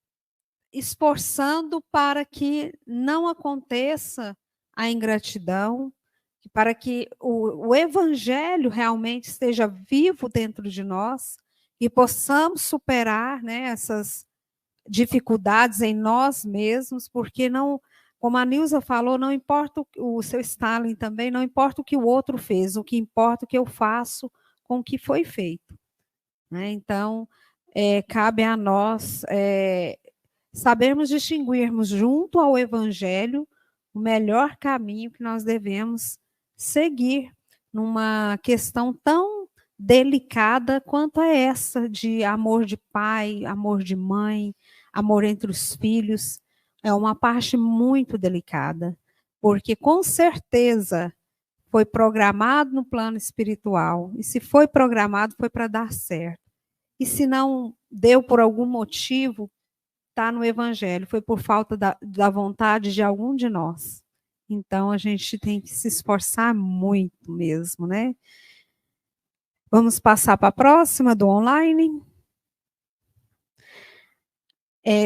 esforçando para que não aconteça a ingratidão, para que o evangelho realmente esteja vivo dentro de nós e possamos superar, né, essas dificuldades em nós mesmos, porque não, como a Nilza falou, não importa o seu Stalin também, não importa o que o outro fez, o que importa é o que eu faço com o que foi feito, né? Então, cabe a nós sabermos distinguirmos junto ao Evangelho o melhor caminho que nós devemos seguir numa questão tão delicada quanto a essa de amor de pai, amor de mãe, amor entre os filhos. É uma parte muito delicada, porque com certeza foi programado no plano espiritual, e se foi programado foi para dar certo. E se não deu por algum motivo, está no Evangelho, foi por falta da vontade de algum de nós. Então, a gente tem que se esforçar muito mesmo, né? Vamos passar para a próxima, do online.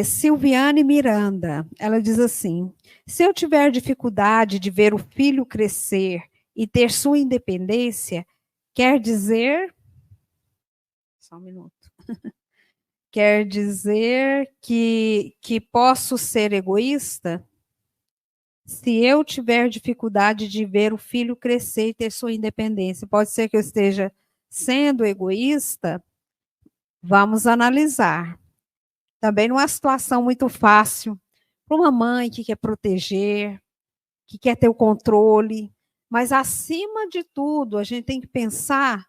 Silviane Miranda, ela diz assim, se eu tiver dificuldade de ver o filho crescer e ter sua independência, quer dizer... Só um minuto. Quer dizer que posso ser egoísta? Se eu tiver dificuldade de ver o filho crescer e ter sua independência, pode ser que eu esteja sendo egoísta? Vamos analisar. Também não é uma situação muito fácil para uma mãe que quer proteger, que quer ter o controle, mas acima de tudo, a gente tem que pensar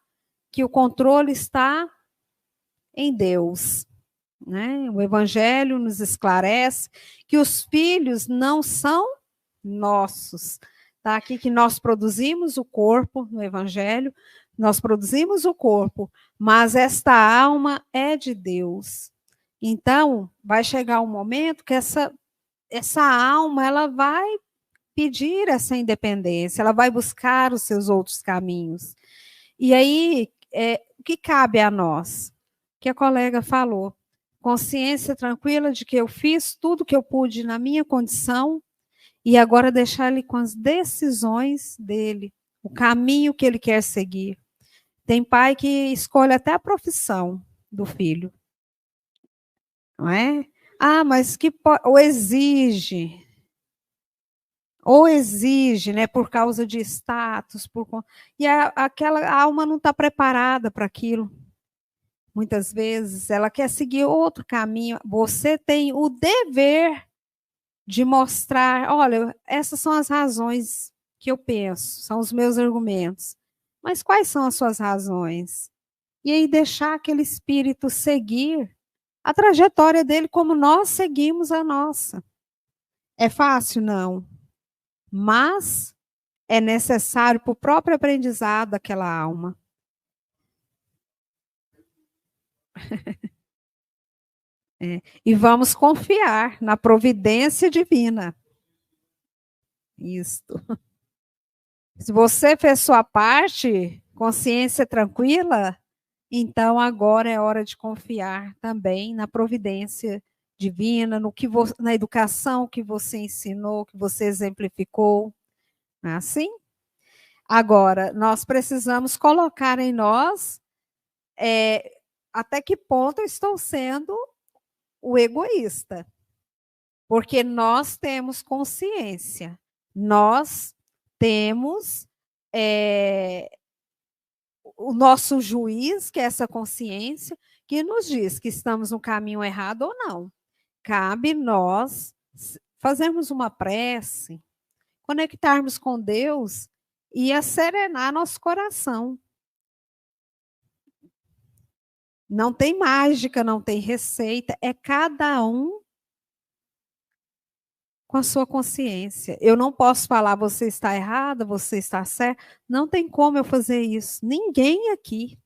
que o controle está em Deus. Né? O Evangelho nos esclarece que os filhos não são nossos. Está aqui que nós produzimos o corpo, no Evangelho, nós produzimos o corpo, mas esta alma é de Deus. Então, vai chegar um momento que essa alma ela vai pedir essa independência, ela vai buscar os seus outros caminhos. E aí, o que cabe a nós? Que a colega falou, consciência tranquila de que eu fiz tudo que eu pude na minha condição e agora deixar ele com as decisões dele, o caminho que ele quer seguir. Tem pai que escolhe até a profissão do filho, não é? Ah, mas ou exige, né, por causa de status, e aquela alma não está preparada para aquilo. Muitas vezes ela quer seguir outro caminho. Você tem o dever de mostrar, olha, essas são as razões que eu penso, são os meus argumentos. Mas quais são as suas razões? E aí deixar aquele espírito seguir a trajetória dele como nós seguimos a nossa. É fácil? Não. Mas é necessário para o próprio aprendizado daquela alma. E vamos confiar na providência divina. Isto. Se você fez sua parte, consciência tranquila, então agora é hora de confiar também na providência divina, na educação que você ensinou, que você exemplificou. Não é assim? Agora, nós precisamos colocar em nós até que ponto eu estou sendo o egoísta. Porque nós temos consciência, nós temos o nosso juiz, que é essa consciência, que nos diz que estamos no caminho errado ou não. Cabe nós fazermos uma prece, conectarmos com Deus e acerenar nosso coração. Não tem mágica, não tem receita, é cada um com a sua consciência. Eu não posso falar você está errada, você está certa. Não tem como eu fazer isso. Ninguém aqui.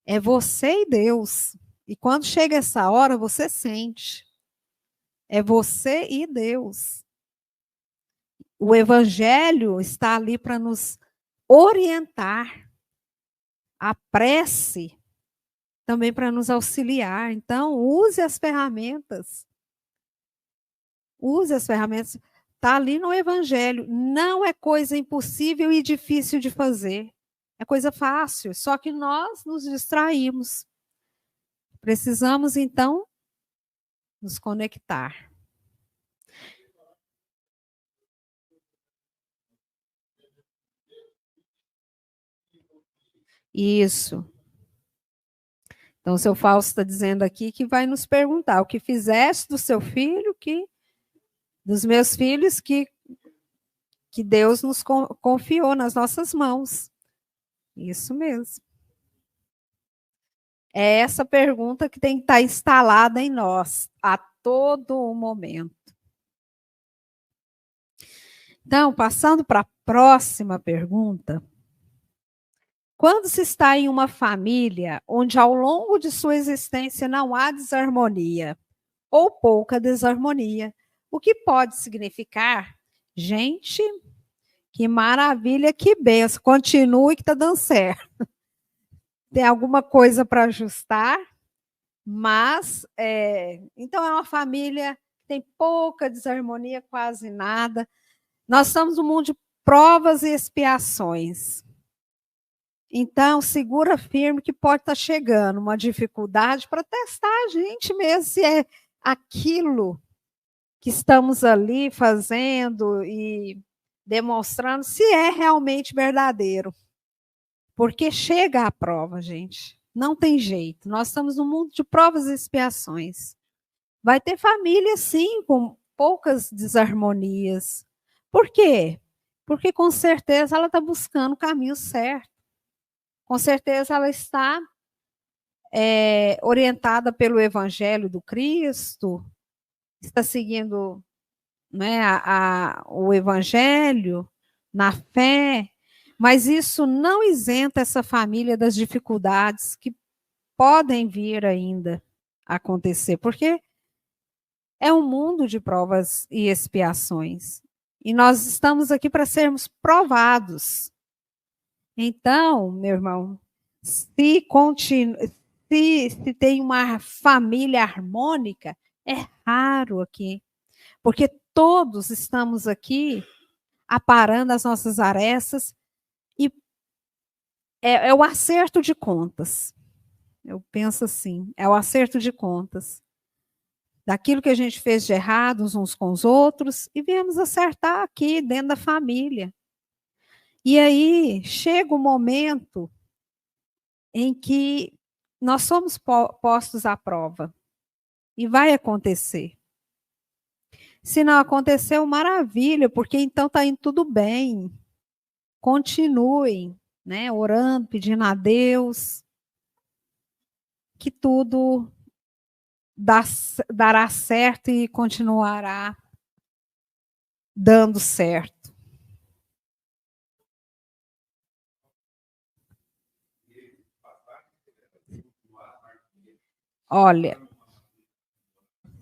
É você e Deus. E quando chega essa hora, você sente. É você e Deus. O Evangelho está ali para nos orientar. A prece também para nos auxiliar. Então, use as ferramentas. Use as ferramentas. Está ali no Evangelho. Não é coisa impossível e difícil de fazer. É coisa fácil. Só que nós nos distraímos. Precisamos, então, nos conectar. Isso. Então, o seu Fausto está dizendo aqui que vai nos perguntar o que fizeste do seu filho, dos meus filhos, que Deus nos confiou nas nossas mãos. Isso mesmo. É essa pergunta que tem que estar instalada em nós a todo momento. Então, passando para a próxima pergunta. Quando se está em uma família onde ao longo de sua existência não há desarmonia ou pouca desarmonia, o que pode significar? Gente, que maravilha, que benção. Continue que está dando certo. Tem alguma coisa para ajustar, mas, então é uma família que tem pouca desarmonia, quase nada. Nós estamos num mundo de provas e expiações. Então, segura firme que pode estar chegando uma dificuldade para testar a gente mesmo, se é aquilo que estamos ali fazendo e demonstrando, se é realmente verdadeiro. Porque chega a prova, gente. Não tem jeito. Nós estamos num mundo de provas e expiações. Vai ter família, sim, com poucas desarmonias. Por quê? Porque, com certeza, ela está buscando o caminho certo. Com certeza, ela está orientada pelo Evangelho do Cristo, está seguindo, né, o Evangelho na fé, mas isso não isenta essa família das dificuldades que podem vir ainda a acontecer, porque é um mundo de provas e expiações. E nós estamos aqui para sermos provados. Então, meu irmão, se tem uma família harmônica, é raro aqui, porque todos estamos aqui aparando as nossas arestas e é o acerto de contas. Eu penso assim, é o acerto de contas. Daquilo que a gente fez de errado uns com os outros e viemos acertar aqui dentro da família. E aí chega o momento em que nós somos postos à prova. E vai acontecer. Se não aconteceu, maravilha, porque então está indo tudo bem. Continuem, né, orando, pedindo a Deus que tudo dará certo e continuará dando certo. Olha,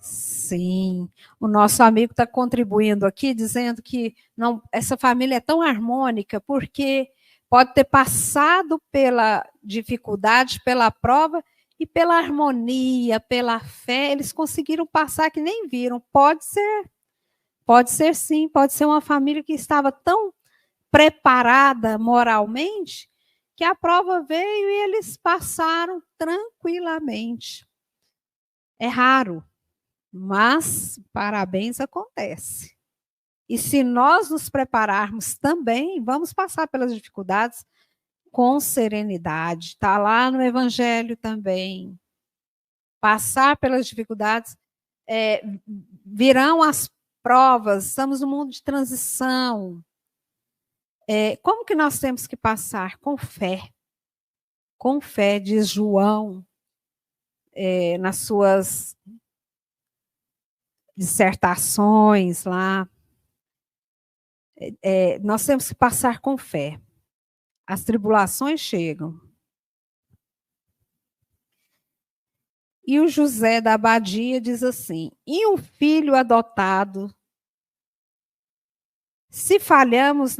sim, o nosso amigo está contribuindo aqui, dizendo que não, essa família é tão harmônica porque pode ter passado pela dificuldade, pela prova e pela harmonia, pela fé, eles conseguiram passar que nem viram. Pode ser sim, pode ser uma família que estava tão preparada moralmente que a prova veio e eles passaram tranquilamente. É raro, mas parabéns, acontece. E se nós nos prepararmos também, vamos passar pelas dificuldades com serenidade. Está lá no Evangelho também. Passar pelas dificuldades, virão as provas, estamos no mundo de transição. Como que nós temos que passar? Com fé. Com fé, diz João, nas suas dissertações lá. Nós temos que passar com fé. As tribulações chegam. E o José da Abadia diz assim: e um filho adotado, se falhamos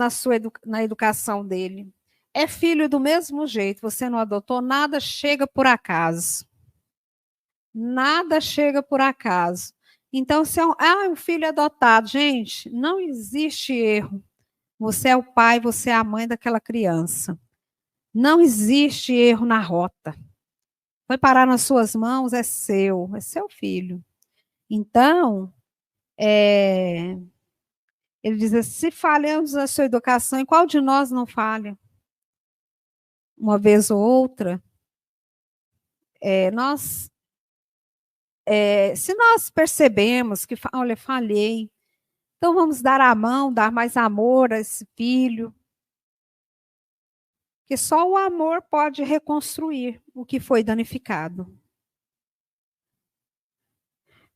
na educação dele, é filho do mesmo jeito, você não adotou, nada chega por acaso. Nada chega por acaso. Então, se é um filho adotado, gente, não existe erro. Você é o pai, você é a mãe daquela criança. Não existe erro na rota. Foi parar nas suas mãos, é seu filho. Então, ele diz assim: se falhamos na sua educação, e qual de nós não falha? Uma vez ou outra, se nós percebemos que, olha, falhei, então vamos dar a mão, dar mais amor a esse filho, que só o amor pode reconstruir o que foi danificado.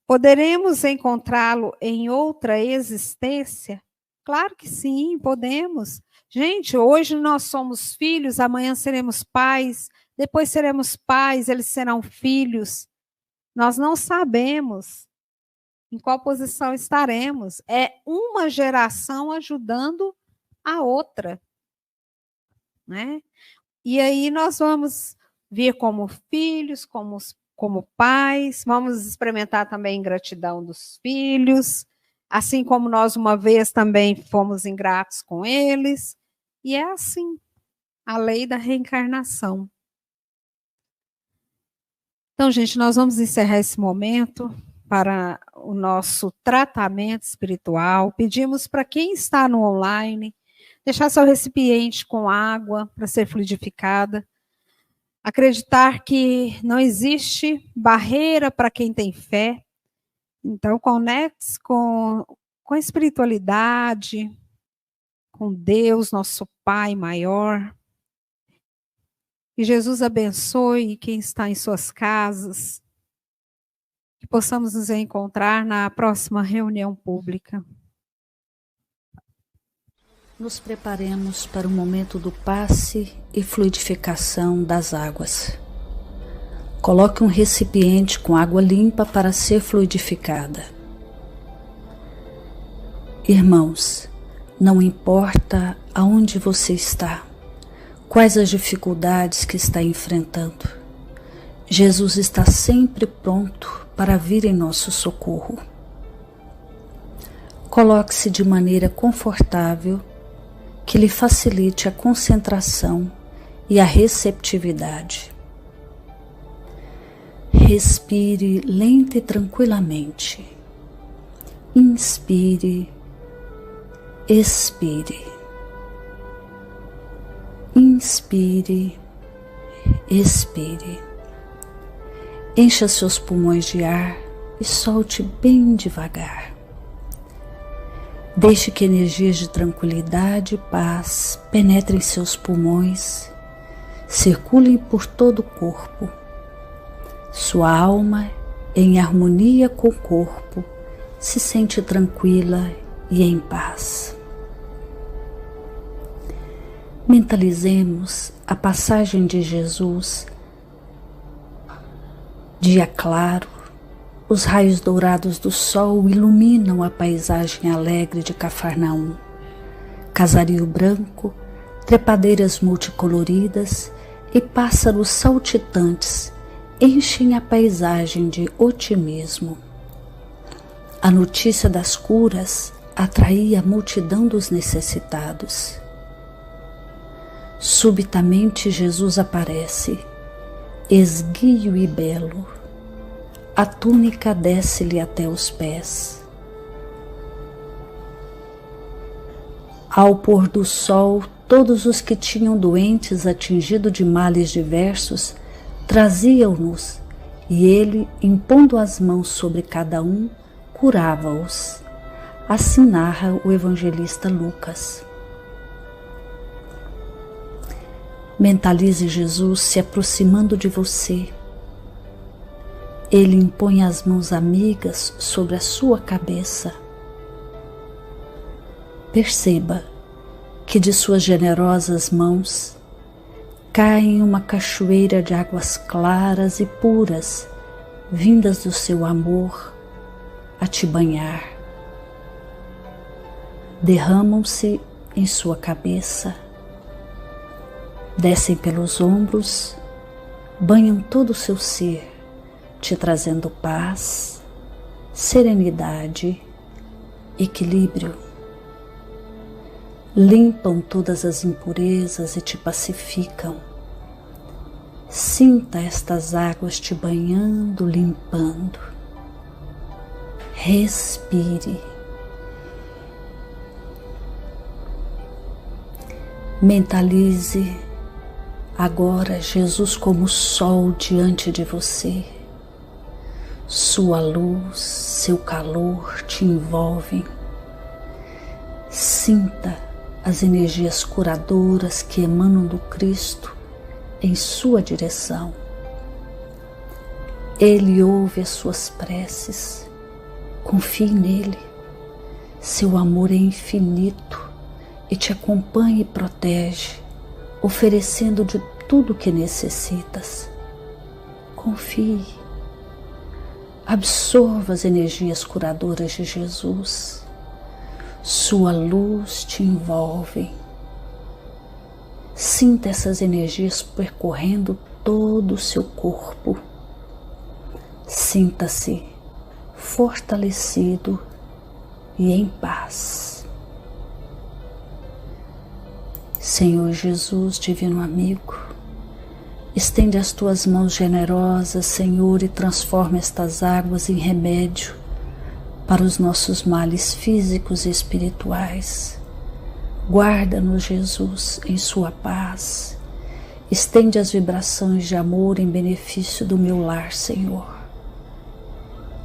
Poderemos encontrá-lo em outra existência? Claro que sim, podemos. Gente, hoje nós somos filhos, amanhã seremos pais, depois seremos pais, eles serão filhos. Nós não sabemos em qual posição estaremos. É uma geração ajudando a outra, né? E aí nós vamos vir como filhos, como pais, vamos experimentar também a ingratidão dos filhos, assim como nós uma vez também fomos ingratos com eles. E é assim, a lei da reencarnação. Então, gente, nós vamos encerrar esse momento para o nosso tratamento espiritual. Pedimos para quem está no online, deixar seu recipiente com água para ser fluidificada. Acreditar que não existe barreira para quem tem fé. Então, conecte-se com a espiritualidade, com Deus, nosso Pai maior. Que Jesus abençoe quem está em suas casas. Que possamos nos encontrar na próxima reunião pública. Nos preparemos para o momento do passe e fluidificação das águas. Coloque um recipiente com água limpa para ser fluidificada. Irmãos, não importa aonde você está, quais as dificuldades que está enfrentando, Jesus está sempre pronto para vir em nosso socorro. Coloque-se de maneira confortável, que lhe facilite a concentração e a receptividade. Respire lenta e tranquilamente. Inspire, expire. Inspire, expire. Encha seus pulmões de ar e solte bem devagar. Deixe que energias de tranquilidade e paz penetrem seus pulmões, circulem por todo o corpo. Sua alma, em harmonia com o corpo, se sente tranquila e em paz. Mentalizemos a passagem de Jesus Dia claro, os raios dourados do sol iluminam a paisagem alegre de Cafarnaum. Casario branco, trepadeiras multicoloridas e pássaros saltitantes enchem a paisagem de otimismo. A notícia das curas atraía a multidão dos necessitados. Subitamente Jesus aparece, esguio e belo. A túnica desce-lhe até os pés. Ao pôr do sol, todos os que tinham doentes atingidos de males diversos traziam-nos, e ele, impondo as mãos sobre cada um, curava-os. Assim narra o evangelista Lucas. Mentalize Jesus se aproximando de você. Ele impõe as mãos amigas sobre a sua cabeça. Perceba que de suas generosas mãos cai uma cachoeira de águas claras e puras, vindas do seu amor, a te banhar. Derramam-se em sua cabeça, descem pelos ombros, banham todo o seu ser, te trazendo paz, serenidade, equilíbrio. Limpam todas as impurezas e te pacificam. Sinta estas águas te banhando, limpando. Respire. Mentalize agora Jesus como sol diante de você. Sua luz, seu calor te envolvem. Sinta as energias curadoras que emanam do Cristo em sua direção. Ele ouve as suas preces. Confie nele. Seu amor é infinito e te acompanha e protege, oferecendo de tudo o que necessitas. Confie. Absorva as energias curadoras de Jesus. Sua luz te envolve. Sinta essas energias percorrendo todo o seu corpo. Sinta-se fortalecido e em paz. Senhor Jesus, divino amigo, estende as tuas mãos generosas, Senhor, e transforma estas águas em remédio para os nossos males físicos e espirituais. Guarda-nos, Jesus, em sua paz. Estende as vibrações de amor em benefício do meu lar, Senhor.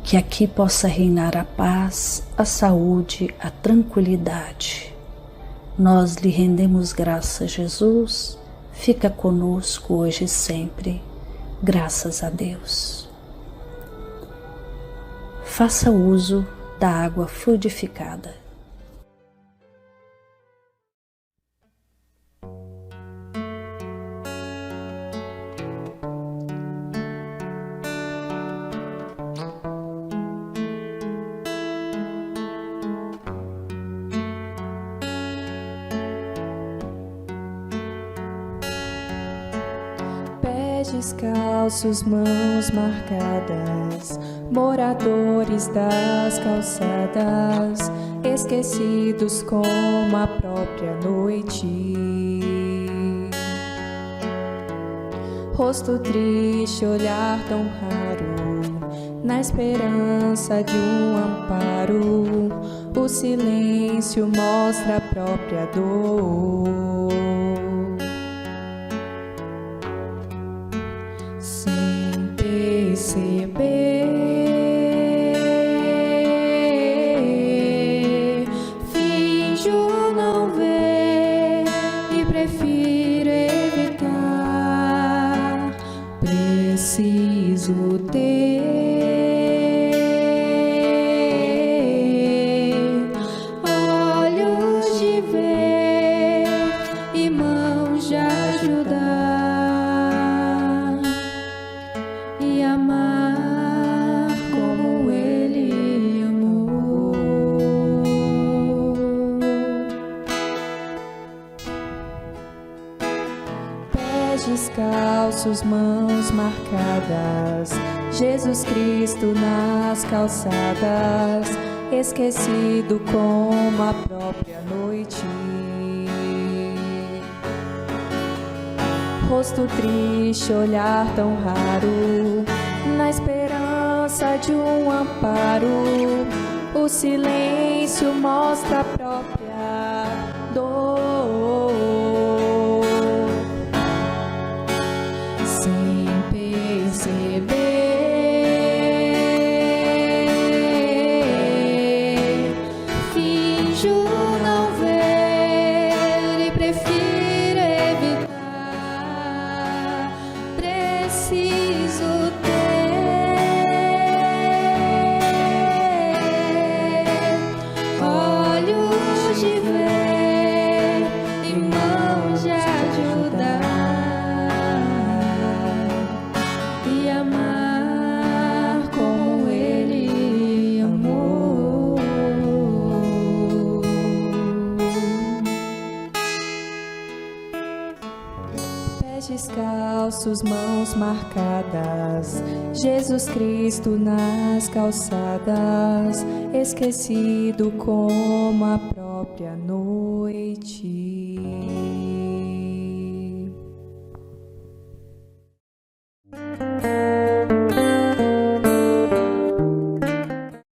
Que aqui possa reinar a paz, a saúde, a tranquilidade. Nós lhe rendemos graças, Jesus. Fica conosco hoje e sempre. Graças a Deus. Faça uso da água fluidificada. Descalços, mãos marcadas, moradores das calçadas, esquecidos como a própria noite. Rosto triste, olhar tão raro, na esperança de um amparo, o silêncio mostra a própria dor. Finjo não ver e prefiro evitar. Preciso ter olhos de ver e mãos de ajudar e amar. descalços, mãos marcadas, Jesus Cristo nas calçadas, esquecido como a própria noite. Rosto triste, olhar tão raro, na esperança de um amparo, o silêncio mostra a própria dor. Sem perceber, finjo não ver e prefiro evitar. Preciso ter olhos de ver e mãos de ajudar e amar como Ele amou. Pés descalços, mãos marcadas, Jesus Cristo nas calçadas, esquecido como a própria noite.